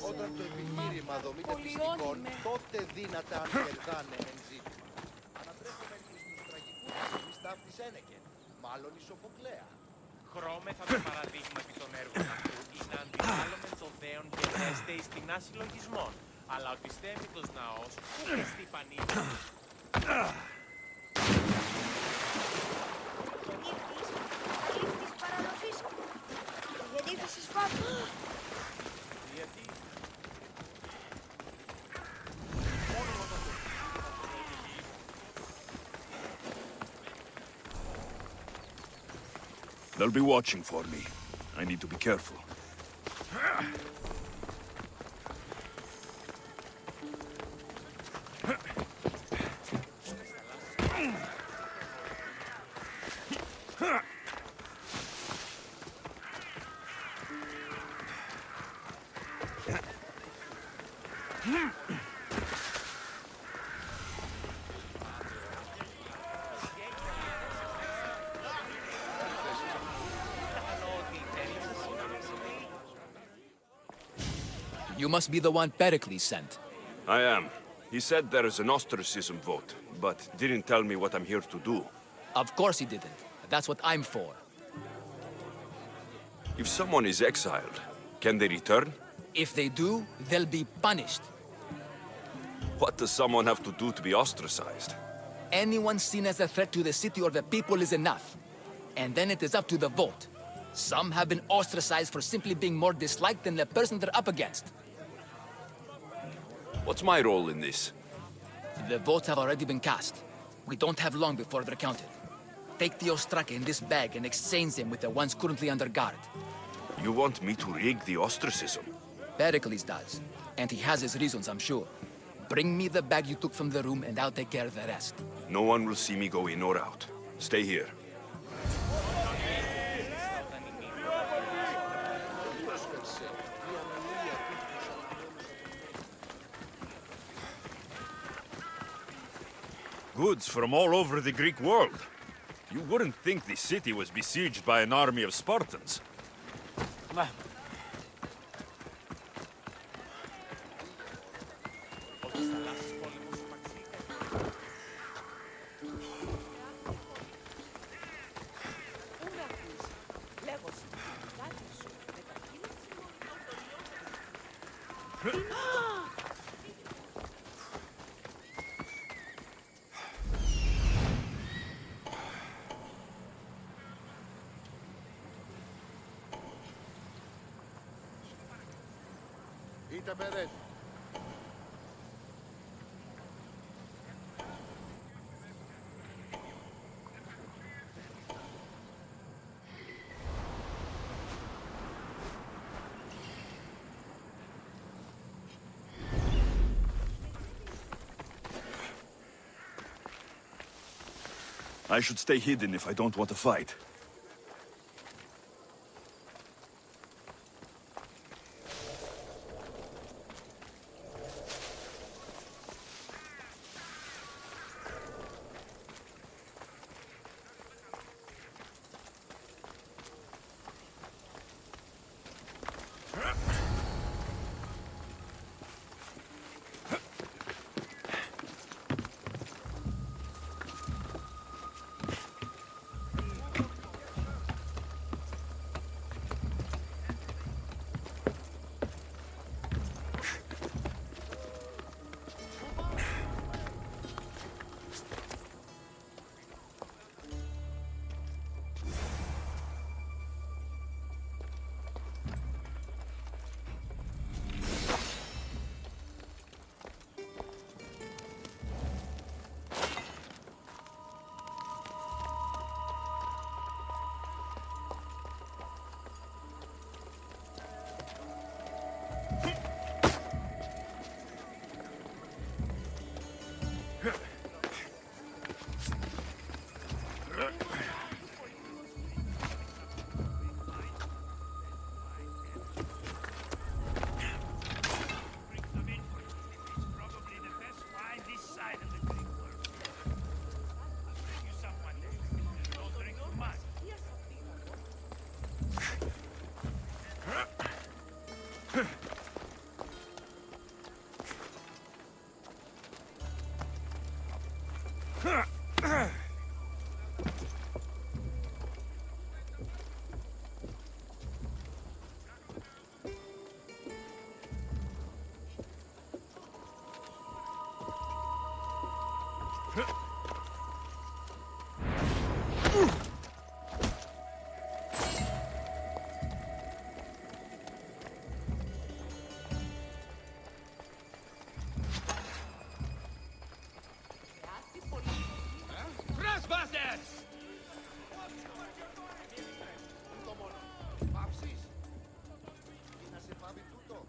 Όταν το επιχείρημα δομή τεπιστικών, τότε δύνατα αν κερδάνε εν ζήτη. Ανατρέφομεν εις τους τραγικούς της ταύτης Ένεκεν, μάλλον εις Σοφοκλέα. Χρώμεθα το παραδείγμα επί των έργων αυτού, ή να αντιβάλλομεν το δέον και δέστε εις τεινά συλλογισμών, αλλά ο τιστέμητος ναός, που εστί πανίδι. Αλήθης παραδοχής. Γιατί θα σας φάω. Γιατί? They'll be watching for me. I need to be careful. You must be the one Pericles sent. I am. He said there is an ostracism vote, but didn't tell me what I'm here to do. Of course he didn't. That's what I'm for. If someone is exiled, can they return? If they do, they'll be punished. What does someone have to do to be ostracized? Anyone seen as a threat to the city or the people is enough. And then it is up to the vote. Some have been ostracized for simply being more disliked than the person they're up against. What's my role in this? The votes have already been cast. We don't have long before they're counted. Take the Ostraka in this bag and exchange them with the ones currently under guard. You want me to rig the ostracism? Pericles does. And he has his reasons, I'm sure. Bring me the bag you took from the room and I'll take care of the rest. No one will see me go in or out. Stay here. Goods from all over the Greek world. You wouldn't think the city was besieged by an army of Spartans. Είτε παιδες. I should stay hidden if I don't want to fight. Τούτο μόνο. Παύσεις. Ή να σε φάβει τούτο.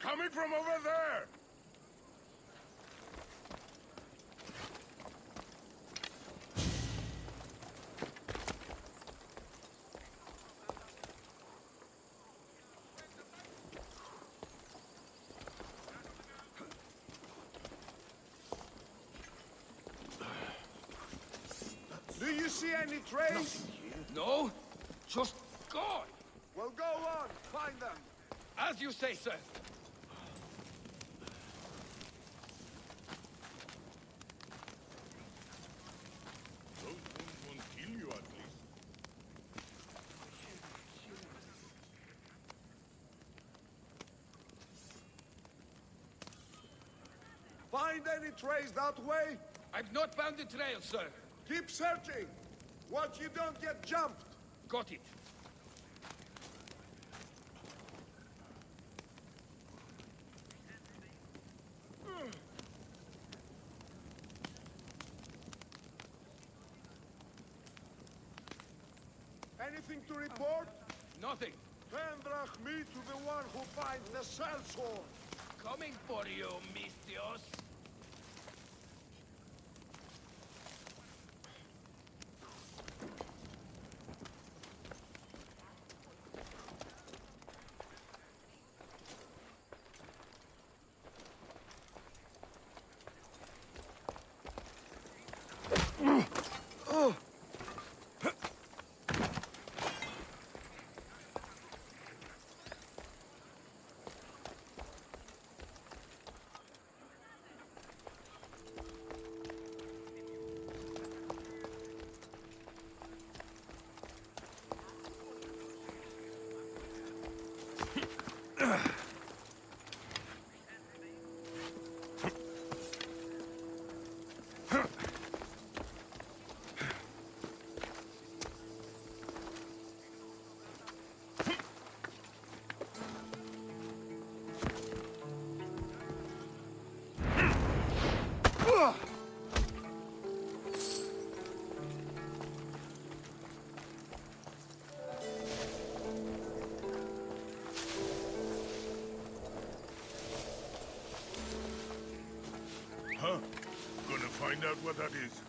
Coming from over there! Do you see any trace? No? Just gone! Well, go on. Find them. As you say, sir. Those wounds won't kill you, at least. Find any trace that way? I've not found the trail, sir. Keep searching. Watch you don't get jumped. Got it. Anything to report? Nothing. Then drag me to the one who finds the cell sword. Coming for you, Mistios. find out what that is.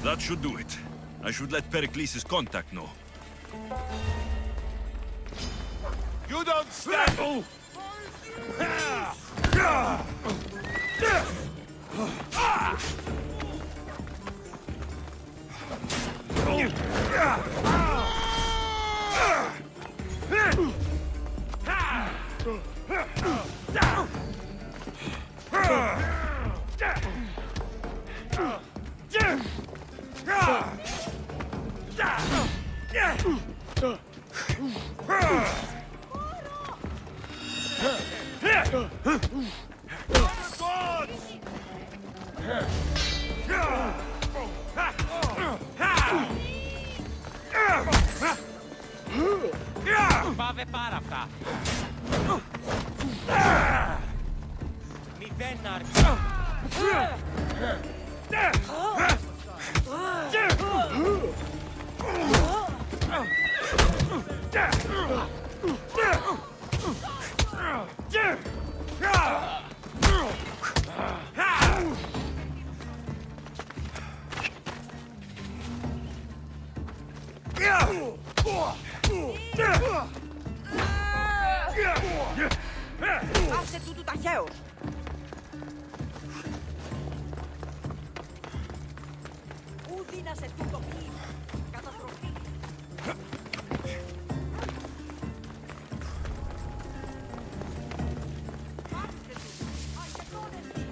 That should do it. I should let Pericles' contact know. You don't stand! Oh! Πάβε πάρα αυτά. Μηδέν άρκη. Άσε τούτου ταχαίως. Πού δίνασε τούτο ποίημα. Καταστροφή. Άσε του. Αγγελώνεσαι.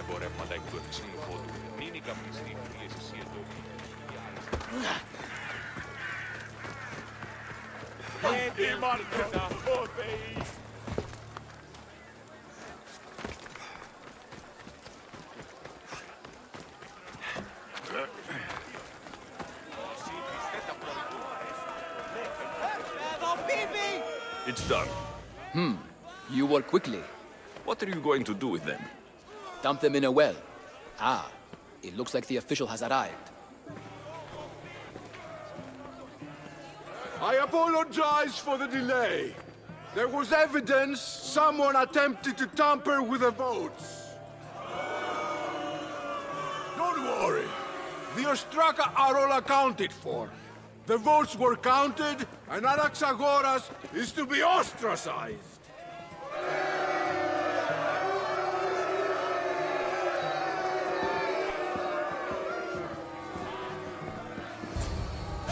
εμπορεύματα εκ του εφησύνου φώτου. Μην η καπνιστή πίεση εσύ εδώ. Έτοιμαρκο, ο Θεή! It's done. You work quickly. What are you going to do with them? Dump them in a well. Ah, it looks like the official has arrived. I apologize for the delay. There was evidence someone attempted to tamper with the votes. Don't worry. The Ostraka are all accounted for. The votes were counted, and Anaxagoras is to be ostracized.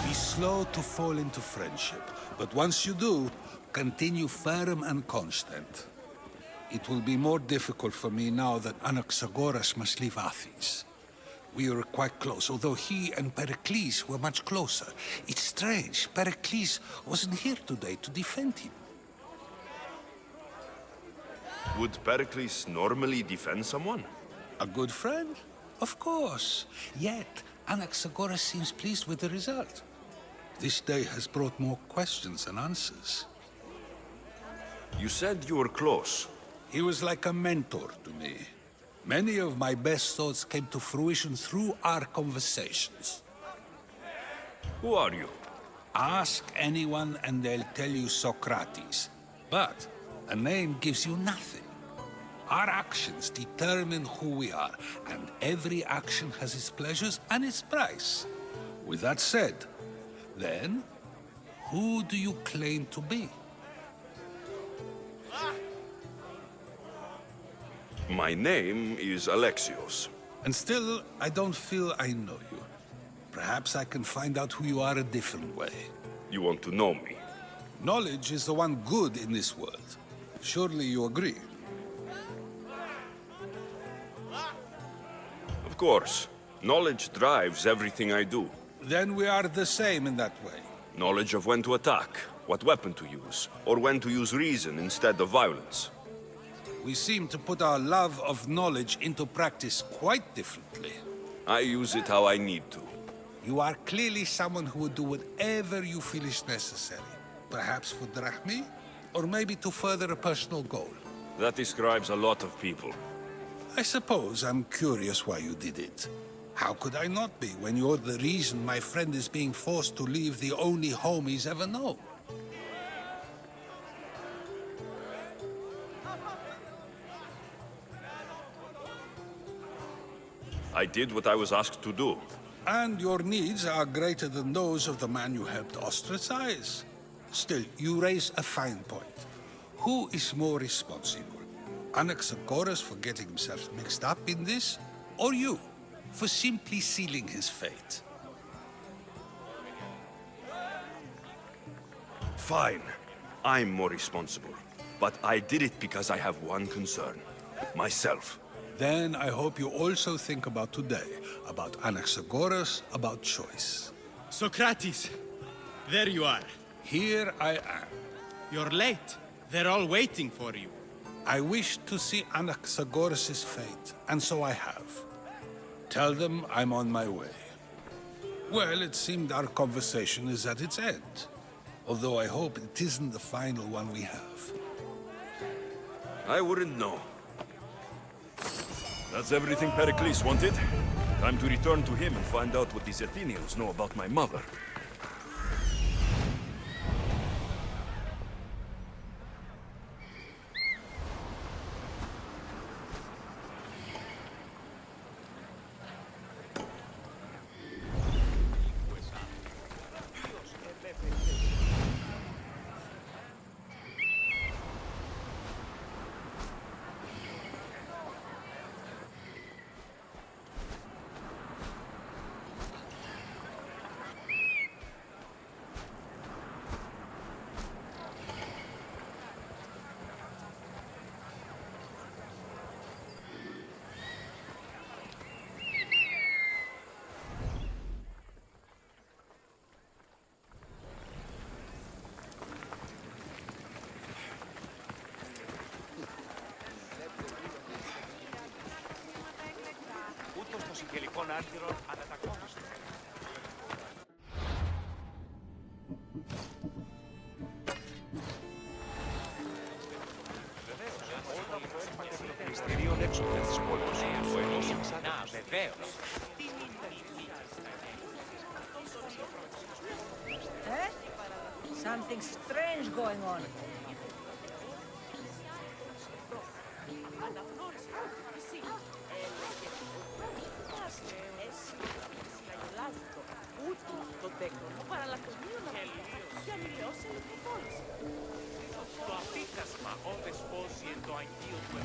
Be slow to fall into friendship, but once you do, continue firm and constant. It will be more difficult for me now that Anaxagoras must leave Athens. We were quite close, although he and Pericles were much closer. It's strange, Pericles wasn't here today to defend him. Would Pericles normally defend someone? A good friend? Of course. Yet, Anaxagoras seems pleased with the result. This day has brought more questions than answers. You said you were close. He was like a mentor to me. Many of my best thoughts came to fruition through our conversations. Who are you? Ask anyone and they'll tell you Socrates. But a name gives you nothing. Our actions determine who we are, and every action has its pleasures and its price. With that said, then, who do you claim to be? My name is Alexios. And still, I don't feel I know you. Perhaps I can find out who you are a different way. You want to know me? Knowledge is the one good in this world. Surely you agree? Of course. Knowledge drives everything I do. Then we are the same in that way. Knowledge of when to attack, what weapon to use, or when to use reason instead of violence. We seem to put our love of knowledge into practice quite differently. I use it how I need to. You are clearly someone who would do whatever you feel is necessary. Perhaps for drachmi, or maybe to further a personal goal. That describes a lot of people. I suppose I'm curious why you did it. How could I not be when you're the reason my friend is being forced to leave the only home he's ever known? I did what I was asked to do. And your needs are greater than those of the man you helped ostracize. Still, you raise a fine point. Who is more responsible? Anaxagoras for getting himself mixed up in this, or you for simply sealing his fate? Fine. I'm more responsible. But I did it because I have one concern. Myself. Then I hope you also think about today, about Anaxagoras, about choice. Socrates! There you are. Here I am. You're late. They're all waiting for you. I wish to see Anaxagoras' fate, and so I have. Tell them I'm on my way. Well, it seemed our conversation is at its end. Although I hope it isn't the final one we have. I wouldn't know. That's everything Pericles wanted. Time to return to him and find out what these Athenians know about my mother. Ούτως των συγγελικών άρχυρων ανατακόμαστε. Μυστηρίων έξωθεν της πόλης. Ο ενός Να, βεβαίως. Something strange going on. Το αφήκασμα ο δεσπόζει εν το αγγείο του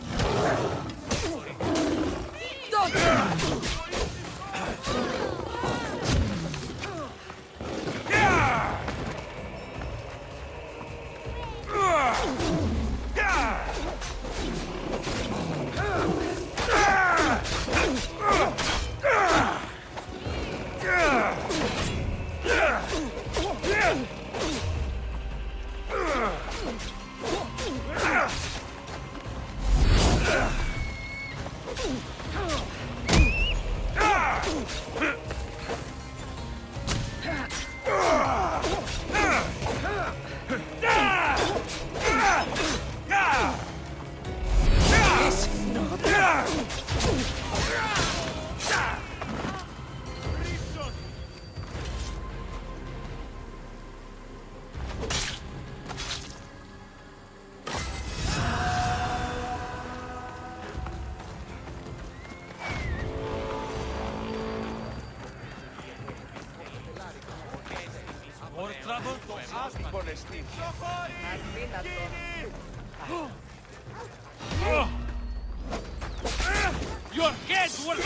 Your head will...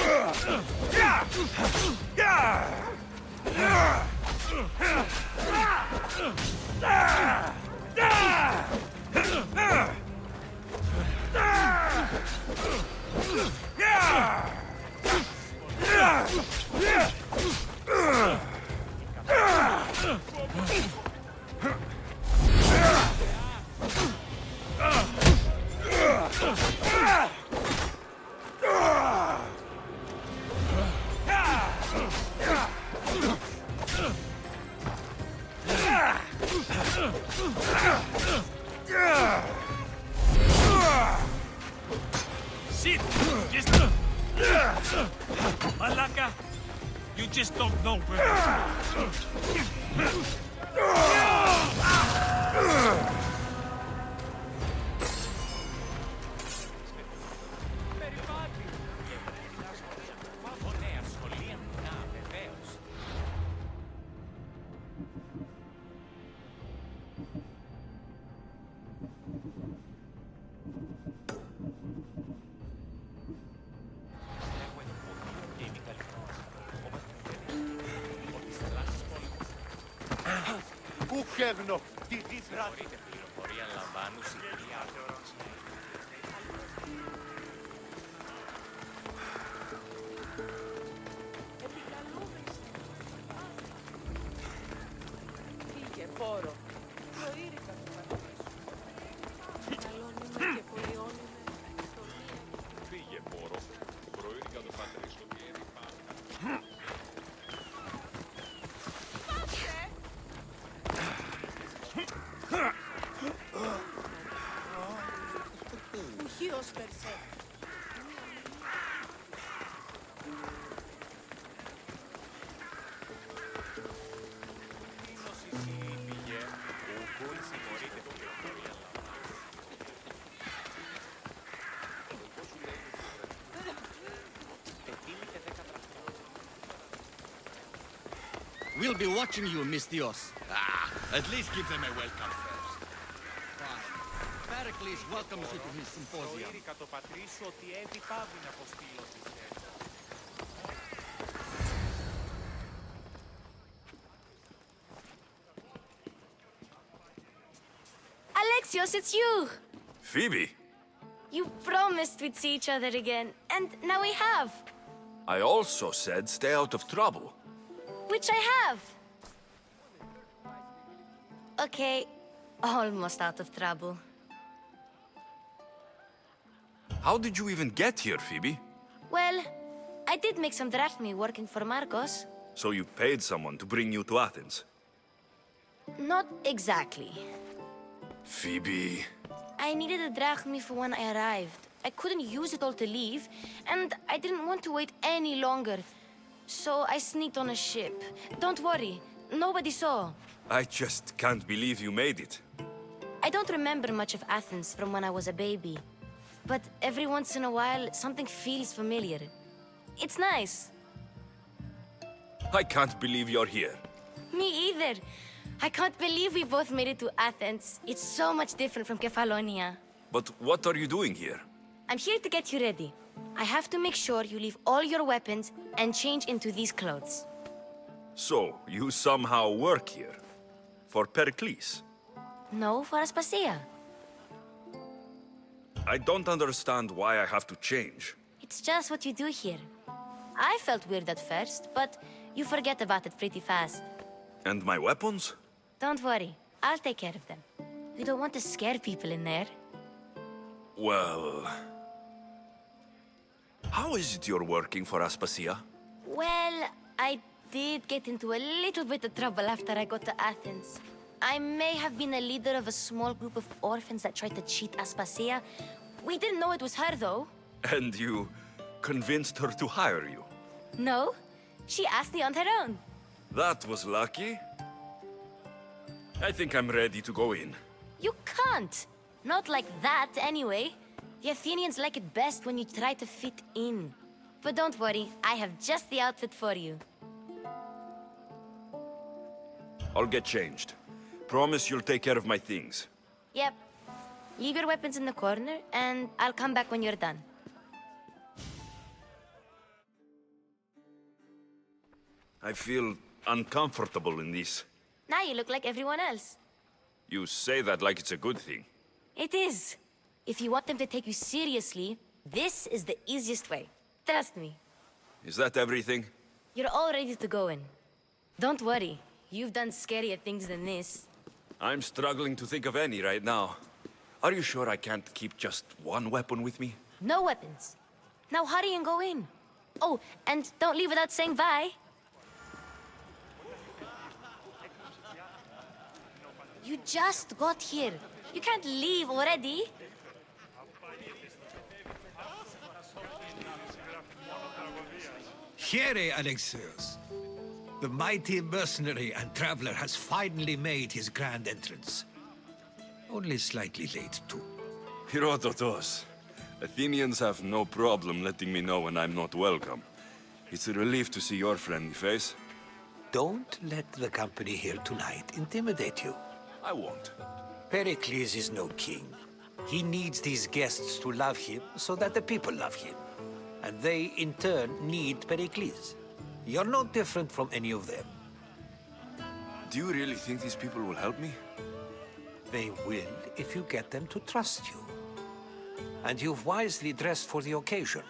Sit! Just... Malaka! You just don't know where... Ούκεγνο, τι δίθρα. πληροφορία λαμβάνουν συγκεκριά. Φύγε, πόρο. Προείρικα το πατρί σου. Καλώνουμε και πολιώνουμε. Φύγε, πόρο. Προείρικα το πατρί σου και Ουχίος περσέ. We'll be watching you, Miss Dios. At least give them a welcome first. Fine. Pericles welcomes you to his Symposium. Προείρικα το πατρί σου ότι έδι πάβει να αποστείλω τη σχέση. Alexios, it's you! Phoibe, You promised we'd see each other again, and now we have. I also said stay out of trouble. Which I have. Okay, almost out of trouble. How did you even get here, Phoibe? Well, I did make some drachmi working for Marcos. So you paid someone to bring you to Athens? Not exactly. Phoibe... I needed a drachmi for when I arrived. I couldn't use it all to leave, and I didn't want to wait any longer. So I sneaked on a ship. Don't worry, nobody saw. I just can't believe you made it. I don't remember much of Athens from when I was a baby. But every once in a while, something feels familiar. It's nice. I can't believe you're here. Me either. I can't believe we both made it to Athens. It's so much different from Kefalonia. But what are you doing here? I'm here to get you ready. I have to make sure you leave all your weapons and change into these clothes. So, you somehow work here? For Pericles? No, for Aspasia. I don't understand why I have to change. It's just what you do here. I felt weird at first, but you forget about it pretty fast. And my weapons? Don't worry, I'll take care of them. You don't want to scare people in there. Well... How is it you're working for Aspasia? Well, I did get into a little bit of trouble after I got to Athens. I may have been a leader of a small group of orphans that tried to cheat Aspasia. We didn't know it was her, though. And you convinced her to hire you? No, she asked me on her own. That was lucky. I think I'm ready to go in. You can't. Not like that, anyway. The Athenians like it best when you try to fit in. But don't worry, I have just the outfit for you. I'll get changed. Promise you'll take care of my things. Yep. Leave your weapons in the corner, and I'll come back when you're done. I feel uncomfortable in this. Now you look like everyone else. You say that like it's a good thing. It is. If you want them to take you seriously, this is the easiest way. Trust me. Is that everything? You're all ready to go in. Don't worry. You've done scarier things than this. I'm struggling to think of any right now. Are you sure I can't keep just one weapon with me? No weapons. Now hurry and go in. Oh, and don't leave without saying bye. You just got here. You can't leave already. Here, Alexios. The mighty mercenary and traveler has finally made his grand entrance. Only slightly late, too. Herodotos. Athenians have no problem letting me know when I'm not welcome. It's a relief to see your friendly face. Don't let the company here tonight intimidate you. I won't. Pericles is no king. He needs these guests to love him so that the people love him. And they, in turn, need Pericles. You're no different from any of them. Do you really think these people will help me? They will if you get them to trust you. And you've wisely dressed for the occasion.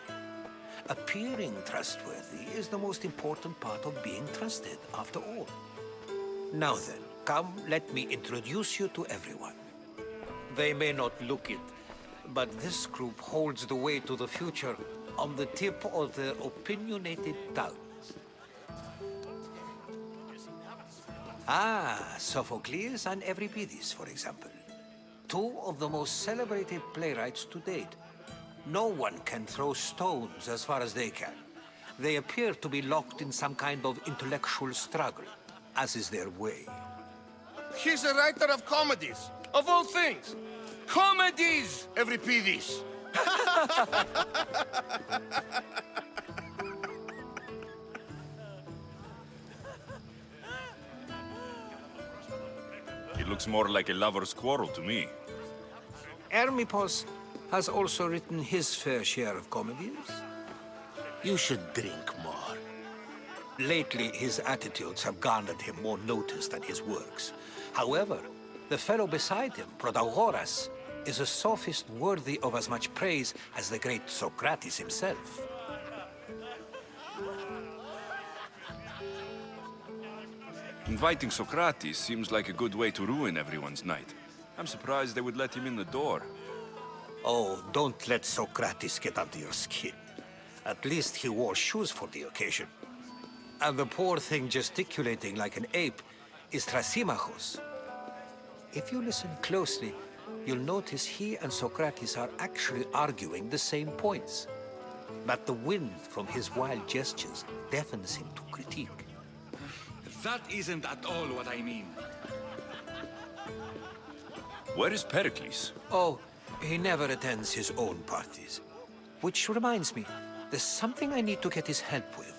Appearing trustworthy is the most important part of being trusted, after all. Now then, come, let me introduce you to everyone. They may not look it, but this group holds the way to the future on the tip of their opinionated tongues. Ah, Sophocles and Euripides, for example. Two of the most celebrated playwrights to date. No one can throw stones as far as they can. They appear to be locked in some kind of intellectual struggle, as is their way. He's a writer of comedies, of all things. Comedies, Euripides. It looks more like a lover's quarrel to me. Hermippos has also written his fair share of comedies. You should drink more. Lately, his attitudes have garnered him more notice than his works. However, the fellow beside him, Protagoras, is a sophist worthy of as much praise as the great Socrates himself. Inviting Socrates seems like a good way to ruin everyone's night. I'm surprised they would let him in the door. Oh, don't let Socrates get under your skin. At least he wore shoes for the occasion. And the poor thing gesticulating like an ape is Thrasymachos. If you listen closely, you'll notice he and Socrates are actually arguing the same points. But the wind from his wild gestures deafens him to critique. That isn't at all what I mean. Where is Pericles? Oh, he never attends his own parties. Which reminds me, there's something I need to get his help with.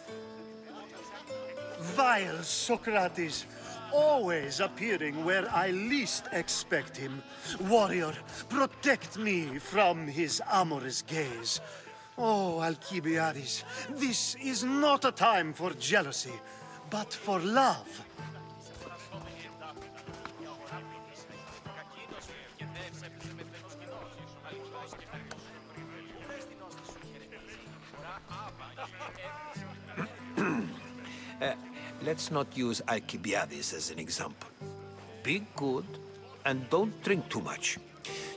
Vile Socrates, always appearing where I least expect him. Warrior, protect me from his amorous gaze. Oh, Alcibiades, this is not a time for jealousy, but for love. Let's not use Alcibiades as an example. Be good, and don't drink too much.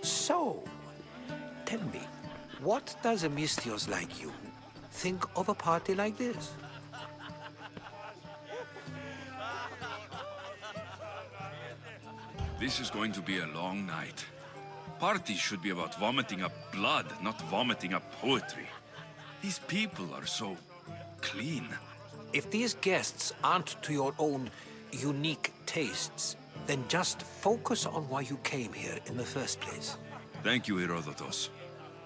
So, tell me, what does a Misthios like you think of a party like this? This is going to be a long night. Parties should be about vomiting up blood, not vomiting up poetry. These people are so clean. If these guests aren't to your own unique tastes, then just focus on why you came here in the first place. Thank you, Herodotus.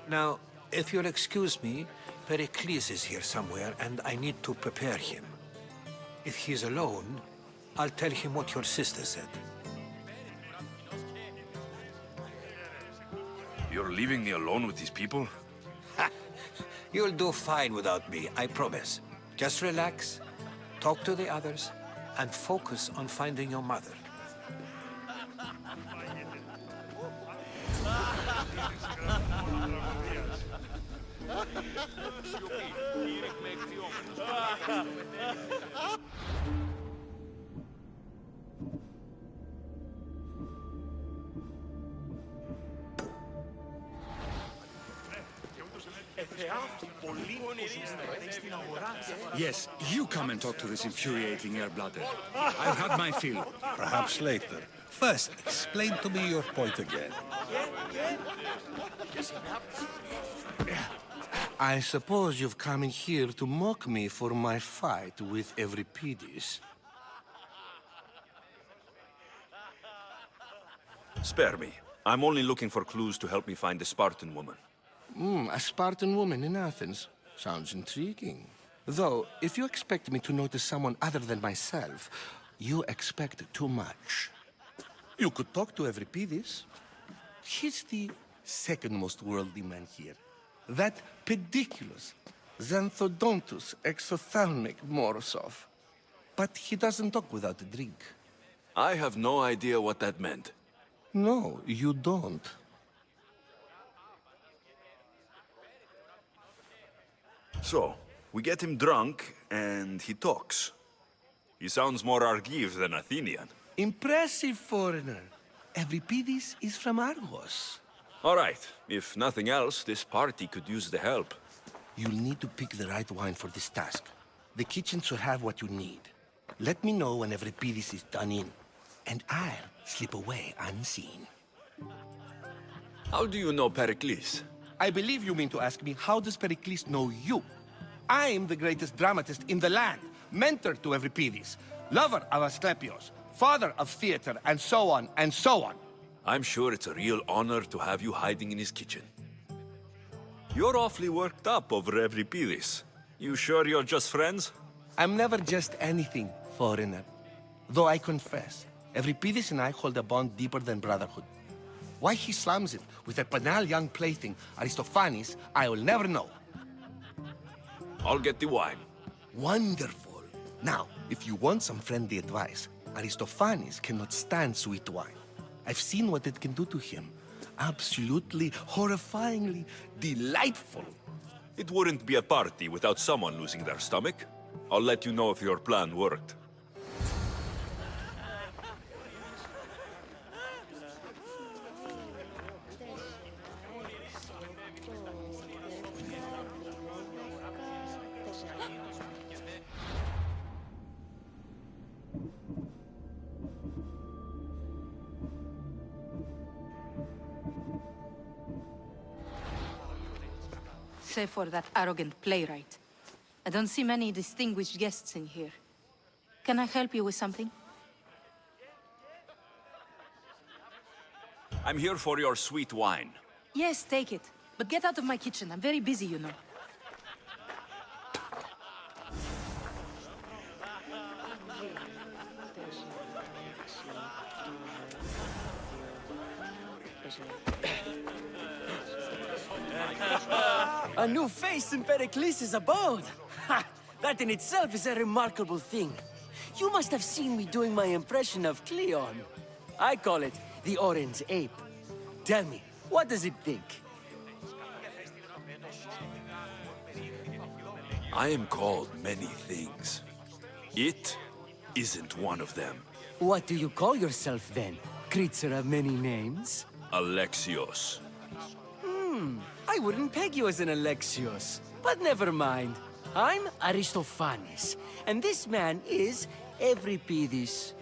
Now, if you'll excuse me, Pericles is here somewhere, and I need to prepare him. If he's alone, I'll tell him what your sister said. You're leaving me alone with these people? You'll do fine without me, I promise. Just relax, talk to the others, and focus on finding your mother. Yes, you come and talk to this infuriating air-blooded. I've had my fill. Perhaps later. First, explain to me your point again. I suppose you've come in here to mock me for my fight with Euripides. Spare me. I'm only looking for clues to help me find the Spartan woman. A Spartan woman in Athens. Sounds intriguing. Though, if you expect me to notice someone other than myself, you expect too much. You could talk to Euripides. He's the second most worldly man here. That pediculous, xanthodontus exophthalmic Morosov. But he doesn't talk without a drink. I have no idea what that meant. No, you don't. So, we get him drunk, and he talks. He sounds more Argive than Athenian. Impressive, foreigner. Euripides is from Argos. All right. If nothing else, this party could use the help. You'll need to pick the right wine for this task. The kitchen should have what you need. Let me know when Euripides is done in, and I'll slip away unseen. How do you know Pericles? I believe you mean to ask me, how does Pericles know you? I'm the greatest dramatist in the land, mentor to Euripides, lover of Asclepios, father of theater, and so on, and so on. I'm sure it's a real honor to have you hiding in his kitchen. You're awfully worked up over Euripides. You sure you're just friends? I'm never just anything, foreigner. Though I confess, Euripides and I hold a bond deeper than brotherhood. Why he slams it with a banal young plaything, Aristophanes, I will never know. I'll get the wine. Wonderful. Now, if you want some friendly advice, Aristophanes cannot stand sweet wine. I've seen what it can do to him. Absolutely, horrifyingly delightful. It wouldn't be a party without someone losing their stomach. I'll let you know if your plan worked. Save for that arrogant playwright. I don't see many distinguished guests in here. Can I help you with something? I'm here for your sweet wine. Yes, take it. But get out of my kitchen. I'm very busy, you know. A new face in Pericles' abode! Ha! That in itself is a remarkable thing. You must have seen me doing my impression of Cleon. I call it the Orange Ape. Tell me, what does it think? I am called many things. It isn't one of them. What do you call yourself then? Creature of many names? Alexios. I wouldn't peg you as an Alexios. But never mind. I'm Aristophanes, and this man is Euripides.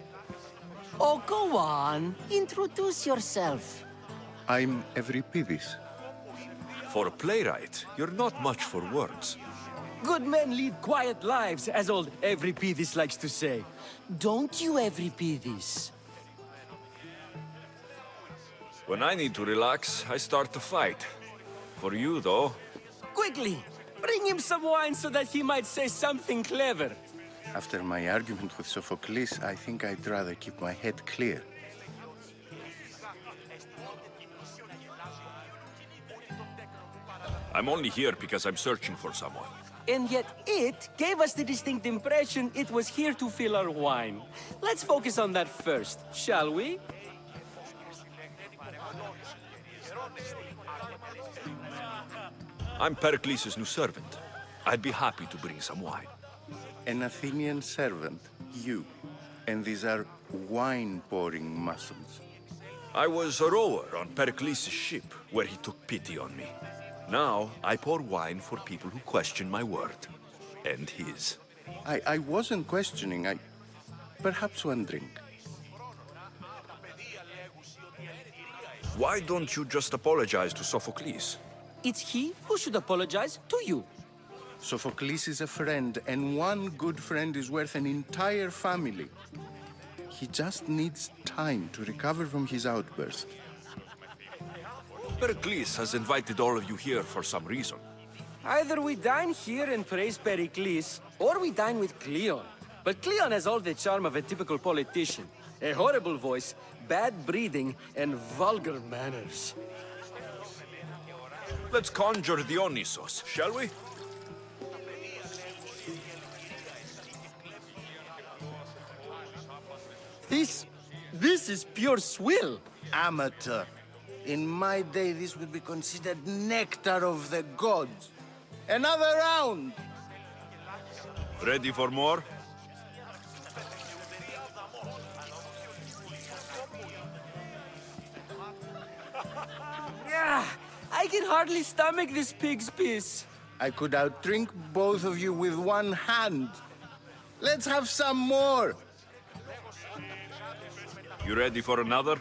Oh, go on. Introduce yourself. I'm Euripides. For a playwright, you're not much for words. Good men lead quiet lives, as old Euripides likes to say. Don't you, Euripides? When I need to relax, I start to fight. For you, though... Quickly! Bring him some wine so that he might say something clever. After my argument with Sophocles, I think I'd rather keep my head clear. I'm only here because I'm searching for someone. And yet it gave us the distinct impression it was here to fill our wine. Let's focus on that first, shall we? I'm Pericles' new servant. I'd be happy to bring some wine. An Athenian servant, you. And these are wine-pouring muscles. I was a rower on Pericles' ship, where he took pity on me. Now, I pour wine for people who question my word. And his. I wasn't questioning, perhaps one drink. Why don't you just apologize to Sophocles? It's he who should apologize to you. Sophocles is a friend, and one good friend is worth an entire family. He just needs time to recover from his outburst. Pericles has invited all of you here for some reason. Either we dine here and praise Pericles, or we dine with Cleon. But Cleon has all the charm of a typical politician. A horrible voice, bad breeding, and vulgar manners. Let's conjure Dionysos, shall we? This is pure swill. Amateur. In my day, this would be considered nectar of the gods. Another round! Ready for more? Yeah, I can hardly stomach this pig's piss. I could outdrink both of you with one hand. Let's have some more! You ready for another?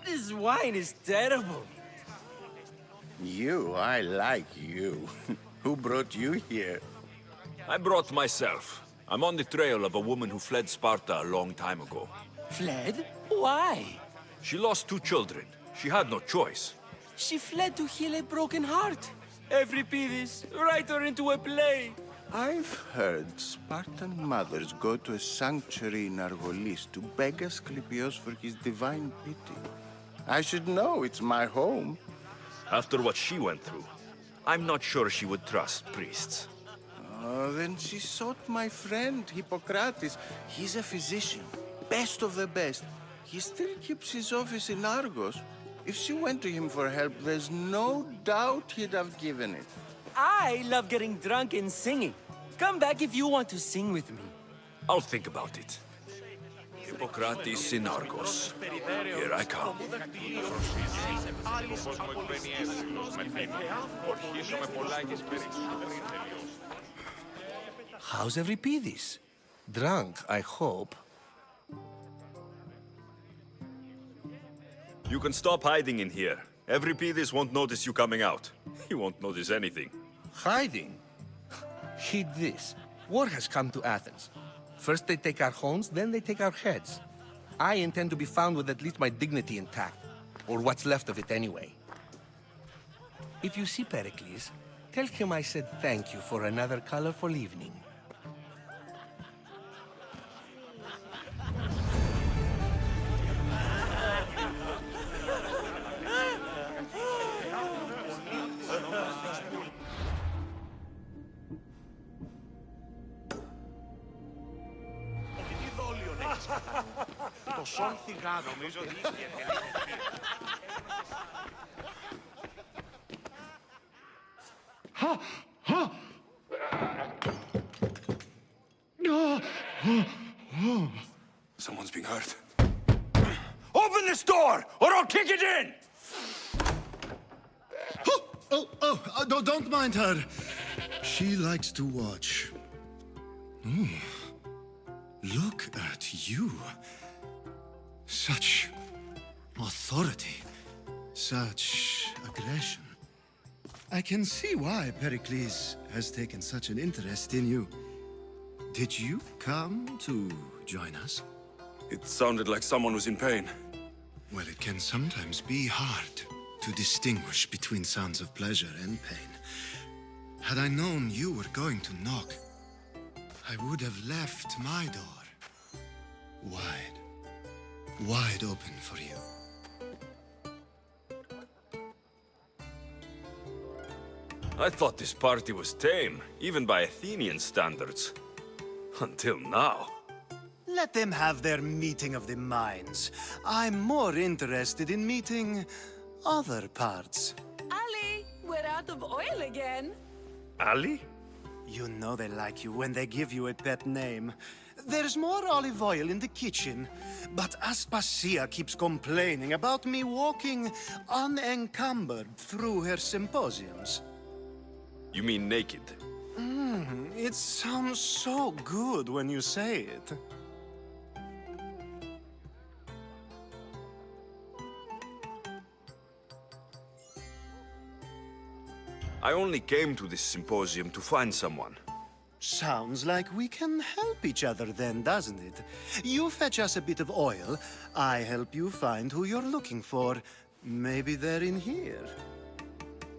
This wine is terrible. I like you. Who brought you here? I brought myself. I'm on the trail of a woman who fled Sparta a long time ago. Fled? Why? She lost 2 children. She had no choice. She fled to heal a broken heart. Euripides, write her into a play. I've heard Spartan mothers go to a sanctuary in Argolis to beg Asclepios for his divine pity. I should know, it's my home. After what she went through, I'm not sure she would trust priests. Oh, then she sought my friend, Hippocrates. He's a physician, best of the best. He still keeps his office in Argos. If she went to him for help, there's no doubt he'd have given it. I love getting drunk and singing. Come back if you want to sing with me. I'll think about it. Hippocrates in Argos. Here I come. How's Euripides? Drunk, I hope. You can stop hiding in here. Euripides won't notice you coming out. He won't notice anything. Hiding? Heed this. War has come to Athens. First they take our homes, then they take our heads. I intend to be found with at least my dignity intact. Or what's left of it anyway. If you see Pericles, tell him I said thank you for another colorful evening. Το σον θυγά νομίζω ότι είχε Someone's being hurt. Open this door, or I'll kick it in! Don't mind her. She likes to watch. Look at you. Such authority. Such aggression. I can see why Pericles has taken such an interest in you. Did you come to join us? It sounded like someone was in pain. Well, it can sometimes be hard to distinguish between sounds of pleasure and pain. Had I known you were going to knock, I would have left my door wide open for you. I thought this party was tame, even by Athenian standards. Until now. Let them have their meeting of the minds. I'm more interested in meeting other parts. Ali, we're out of oil again. Ali? You know they like you when they give you a pet name. There's more olive oil in the kitchen, but Aspasia keeps complaining about me walking unencumbered through her symposiums. You mean naked? It sounds so good when you say it. I only came to this symposium to find someone. Sounds like we can help each other then, doesn't it? You fetch us a bit of oil, I help you find who you're looking for. Maybe they're in here.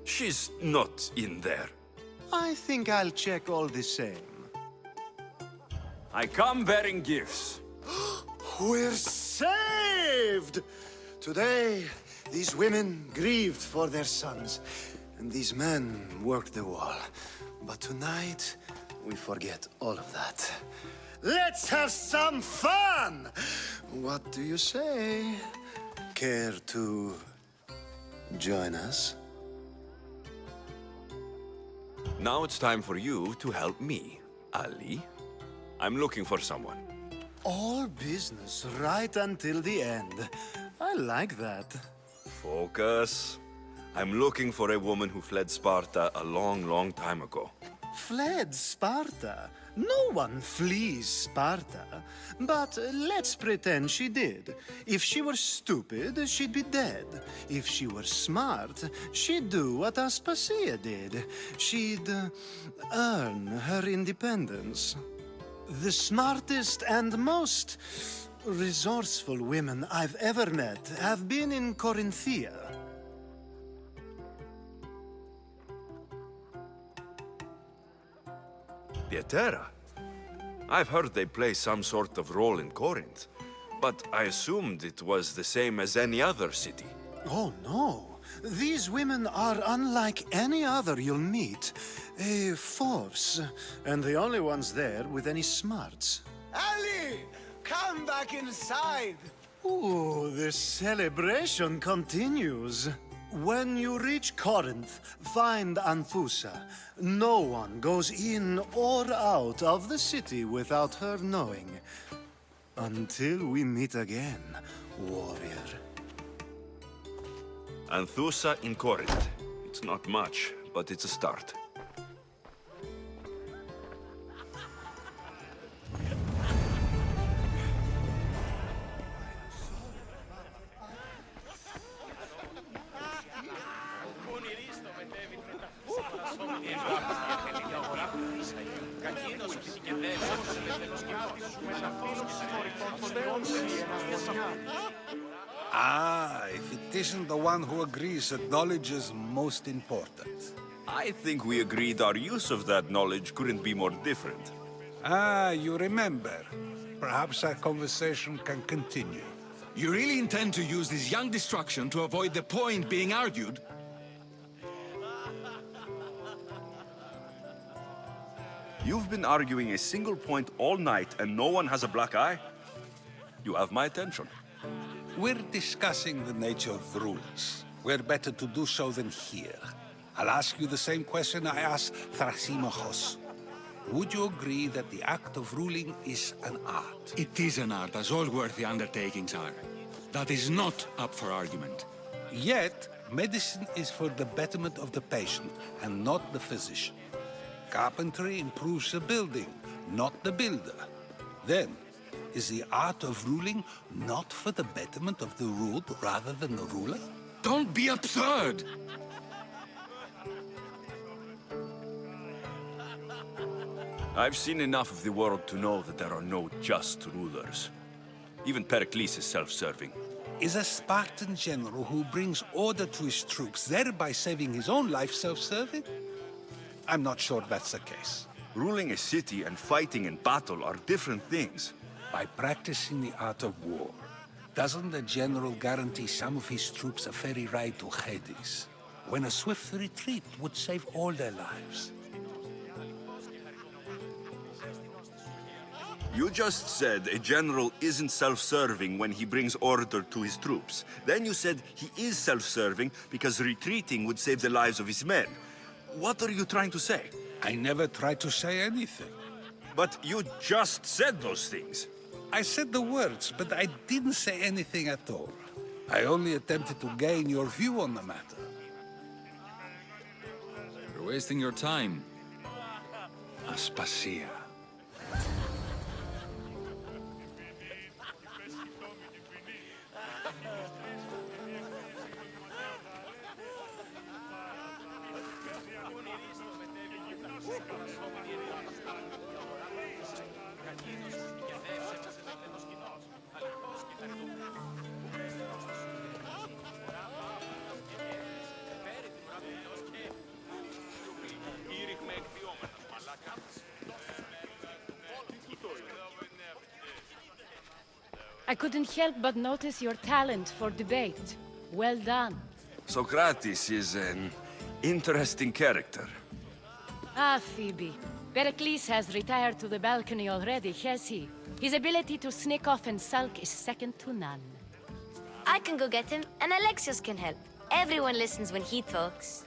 She's not in there. I think I'll check all the same. I come bearing gifts. We're saved! Today, these women grieved for their sons, and these men worked the wall. But tonight, we forget all of that. Let's have some fun! What do you say? Care to join us? Now it's time for you to help me, Ali. I'm looking for someone. All business right until the end. I like that. Focus. I'm looking for a woman who fled Sparta a long, long time ago. Fled Sparta? No one flees Sparta. But let's pretend she did. If she were stupid, she'd be dead. If she were smart, she'd do what Aspasia did. She'd earn her independence. The smartest and most resourceful women I've ever met have been in Corinthia. Pietera? I've heard they play some sort of role in Corinth, but I assumed it was the same as any other city. Oh, no. These women are unlike any other you'll meet. A force, and the only ones there with any smarts. Ali! Come back inside! Ooh, the celebration continues. When you reach Corinth, find Anthusa. No one goes in or out of the city without her knowing. Until we meet again, warrior. Anthusa in Corinth. It's not much, but it's a start. Πονηρίστο μετέβη μετά. Ah, if it isn't the one who agrees that knowledge is most important. I think we agreed our use of that knowledge couldn't be more different. Ah, you remember. Perhaps our conversation can continue. You really intend to use this young destruction to avoid the point being argued? You've been arguing a single point all night and no one has a black eye? You have my attention. We're discussing the nature of rules. Where better to do so than here? I'll ask you the same question I asked Thrasymachos. Would you agree that the act of ruling is an art? It is an art, as all worthy undertakings are. That is not up for argument. Yet, medicine is for the betterment of the patient, and not the physician. Carpentry improves the building, not the builder. Then, is the art of ruling not for the betterment of the ruled rather than the ruler? Don't be absurd! I've seen enough of the world to know that there are no just rulers. Even Pericles is self-serving. Is a Spartan general who brings order to his troops, thereby saving his own life, self-serving? I'm not sure that's the case. Ruling a city and fighting in battle are different things. By practicing the art of war, doesn't the general guarantee some of his troops a ferry ride to Hades, when a swift retreat would save all their lives? You just said a general isn't self-serving when he brings order to his troops. Then you said he is self-serving because retreating would save the lives of his men. What are you trying to say? I never tried to say anything. But you just said those things. I said the words, but I didn't say anything at all. I only attempted to gain your view on the matter. You're wasting your time. Aspasia. I couldn't help but notice your talent for debate. Well done. Socrates is an interesting character. Ah, Phoibe. Pericles has retired to the balcony already, has he? His ability to sneak off and sulk is second to none. I can go get him, and Alexios can help. Everyone listens when he talks.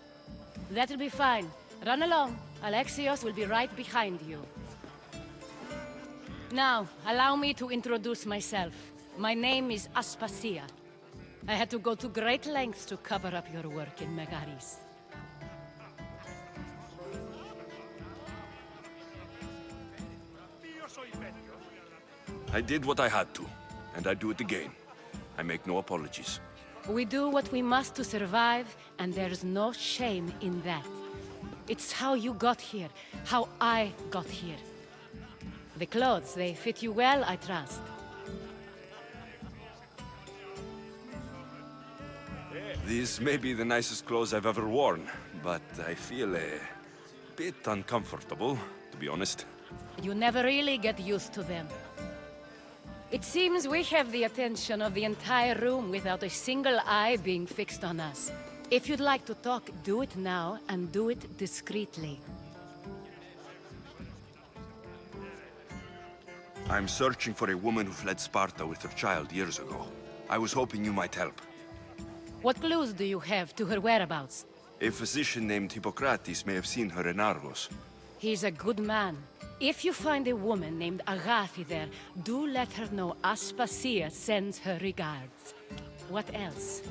That'll be fine. Run along. Alexios will be right behind you. Now, allow me to introduce myself. My name is Aspasia. I had to go to great lengths to cover up your work in Megaris. I did what I had to, and I do it again. I make no apologies. We do what we must to survive, and there's no shame in that. It's how you got here, how I got here. The clothes, they fit you well, I trust. These may be the nicest clothes I've ever worn, but I feel a bit uncomfortable, to be honest. You never really get used to them. It seems we have the attention of the entire room without a single eye being fixed on us. If you'd like to talk, do it now, and do it discreetly. I'm searching for a woman who fled Sparta with her child years ago. I was hoping you might help. What clues do you have to her whereabouts? A physician named Hippocrates may have seen her in Argos. He's a good man. If you find a woman named Agathi there, do let her know Aspasia sends her regards. What else?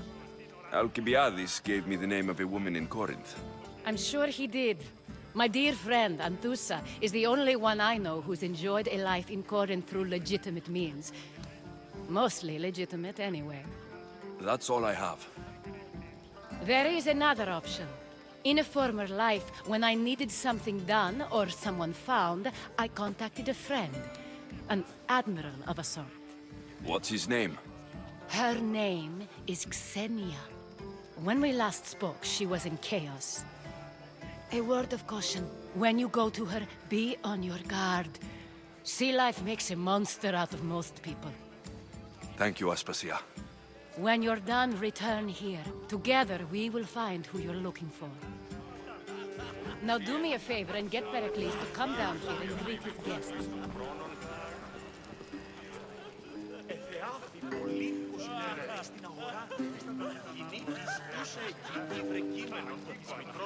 Alcibiades gave me the name of a woman in Corinth. I'm sure he did. My dear friend, Anthusa, is the only one I know who's enjoyed a life in Corinth through legitimate means. Mostly legitimate, anyway. That's all I have. There is another option. In a former life, when I needed something done or someone found, I contacted a friend. An admiral of a sort. What's his name? Her name is Xenia. When we last spoke, she was in chaos. A word of caution. When you go to her, be on your guard. Sea life makes a monster out of most people. Thank you, Aspasia. When you're done, return here. Together, we will find who you're looking for. Now do me a favor and get Pericles to come down here and greet his guests. Στην αγορά, κινήτης, τόσα εκεί, βρε κείμενο,